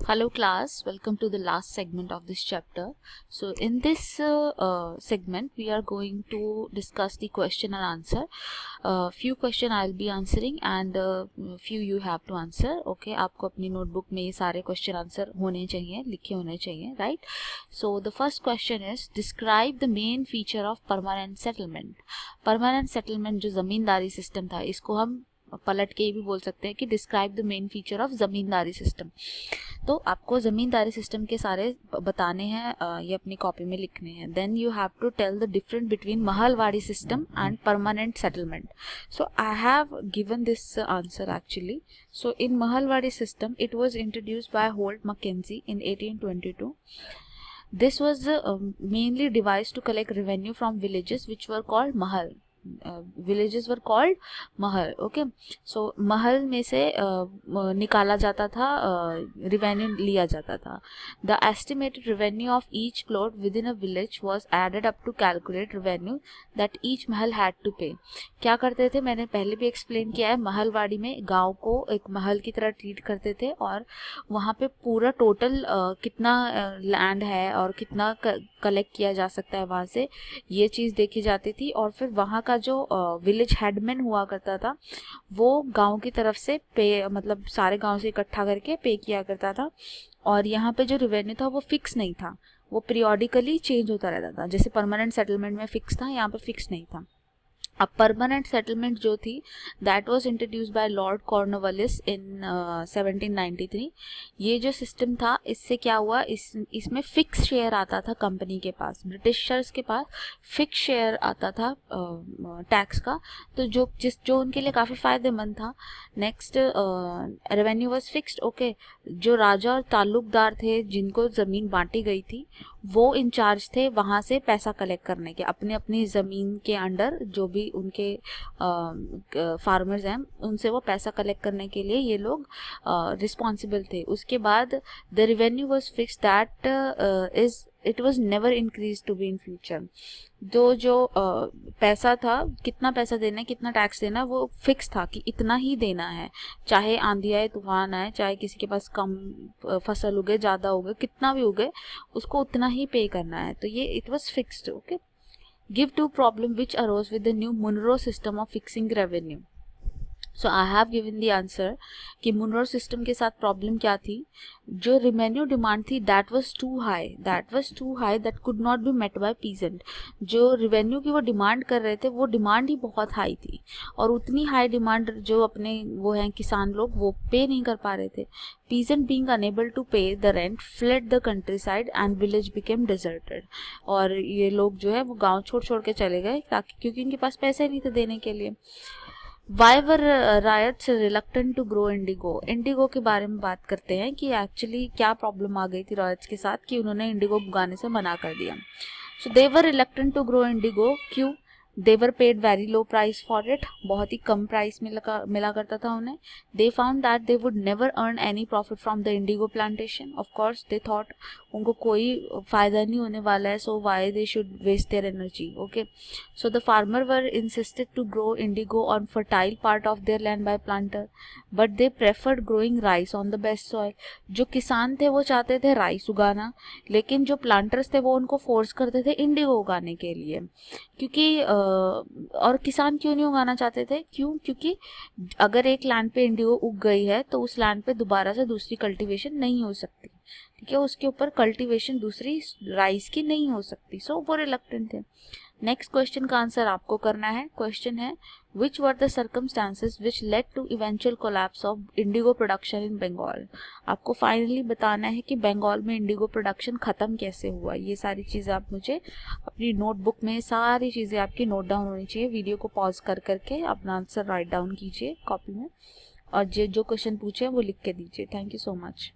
Hello class, welcome to the last segment of this chapter. So in this segment we are going to discuss the question and answer. Few question I'll be answering and few you have to answer. Okay, आपको अपनी notebook में ये सारे question answer होने चाहिए, लिखे होने चाहिए, right? So the first question is describe the main feature of permanent settlement. Permanent settlement जो जमींदारी system था, इसको हम पलट के ये भी बोल सकते हैं कि describe the main feature of zamindari system. तो आपको जमींदारी सिस्टम के सारे बताने हैं, ये अपनी कॉपी में लिखने हैं. Then you have to tell the difference between Mahalwari system and permanent settlement. So I have given this answer actually. So in Mahalwari system it was introduced by Holt Mackenzie in 1822. This was mainly devised to collect revenue from villages which were called mahal. Villages were called Mahal. Okay, सो महल में से निकाला जाता था, revenue लिया जाता था. The estimated revenue of each plot within a village was added up to calculate revenue that each mahal had to pay. क्या करते थे, मैंने पहले भी एक्सप्लेन किया है, महलवाड़ी में गांव को एक महल की तरह ट्रीट करते थे और वहाँ पे पूरा टोटल कितना लैंड है और कितना कलेक्ट किया जा सकता है वहाँ से, ये चीज़ देखी जाती थी. और फिर वहाँ का जो विलेज हेडमैन हुआ करता था वो गांव की तरफ से पे, मतलब सारे गांव से इकट्ठा करके पे किया करता था. और यहाँ पे जो रेवेन्यू था वो फिक्स नहीं था, वो पीरियोडिकली चेंज होता रहता था. जैसे परमानेंट सेटलमेंट में फिक्स था, यहाँ पे फिक्स नहीं था. अब परमानेंट सेटलमेंट जो थी that was introduced by Lord Cornwallis in 1793. ये जो सिस्टम था इससे क्या हुआ, इसमें फिक्स शेयर आता था कंपनी के पास, ब्रिटिशर्स के पास फिक्स शेयर आता था टैक्स का, तो जो उनके लिए काफ़ी फ़ायदेमंद था. Next, revenue was fixed. Okay, जो राजा और ताल्लुकदार थे जिनको ज़मीन बांटी गई थी वो इंचार्ज थे वहाँ से पैसा कलेक्ट करने के, अपने अपनी ज़मीन के अंडर जो भी उनके फार्मर्स हैं उनसे वो पैसा कलेक्ट करने के लिए ये लोग रिस्पॉन्सिबल थे. उसके बाद the revenue was fixed that it was never increase to be in future. जो पैसा था, कितना पैसा देना है, कितना टैक्स देना है, वो फिक्स था कि इतना ही देना है, चाहे आंधी आए तूफान आए, चाहे किसी के पास कम फसल उगे, ज़्यादा उगे, कितना भी उगे, उसको उतना ही पे करना है. तो ये it was fixed. Okay, give two problem which arose with the new Munro system of fixing revenue. So I have given the answer कि मुनरो सिस्टम के साथ प्रॉब्लम क्या थी. जो रेवेन्यू डिमांड थी that was too high that could not be met by peasant. जो revenue की वो डिमांड कर रहे थे वो डिमांड ही बहुत हाई थी और उतनी हाई डिमांड जो अपने वो हैं किसान लोग वो पे नहीं कर पा रहे थे. पीजेंट बीइंग अनेबल टू पे the rent fled the country side and village became deserted. और ये लोग जो है वो गाँव छोड़ के चले गए ताकि, क्योंकि उनके पास पैसे नहीं थे देने के लिए. Why were riots reluctant to grow indigo? Indigo के बारे में बात करते हैं कि एक्चुअली क्या प्रॉब्लम आ गई थी रॉयट्स के साथ कि उन्होंने इंडिगो उगाने से मना कर दिया. So they were reluctant to grow indigo. क्यों? They were paid very low price for it. बहुत ही कम प्राइस में मिला करता था उन्हें. They found that they would never earn any profit from the indigo plantation. Of course they thought उनको कोई फ़ायदा नहीं होने वाला है, so why they should waste their energy. Okay, so the farmer were insisted to grow indigo on fertile part of their land by planter, but they preferred growing rice on the best soil. जो किसान थे वो चाहते थे rice उगाना, लेकिन जो planters थे वो उनको फोर्स करते थे इंडिगो उगाने के लिए. क्योंकि और किसान क्यों नहीं उगाना चाहते थे? क्योंकि अगर एक लैंड पे इंडिगो उग गई है तो उस लैंड पे दोबारा से दूसरी कल्टीवेशन नहीं हो सकती. ठीक है, उसके ऊपर कल्टीवेशन दूसरी राइस की नहीं हो सकती. सो वो रिलक्टेंट थे. नेक्स्ट क्वेश्चन का आंसर आपको करना है. क्वेश्चन है which were the circumstances which led to eventual collapse of indigo production in Bengal. आपको फाइनली बताना है कि बंगाल में इंडिगो प्रोडक्शन ख़त्म कैसे हुआ. ये सारी चीज़ें आप मुझे अपनी नोटबुक में, सारी चीज़ें आपकी नोट डाउन होनी चाहिए. वीडियो को पॉज कर करके अपना आंसर राइट डाउन कीजिए कॉपी में और जो क्वेश्चन पूछे वो लिख के दीजिए. Thank you so much.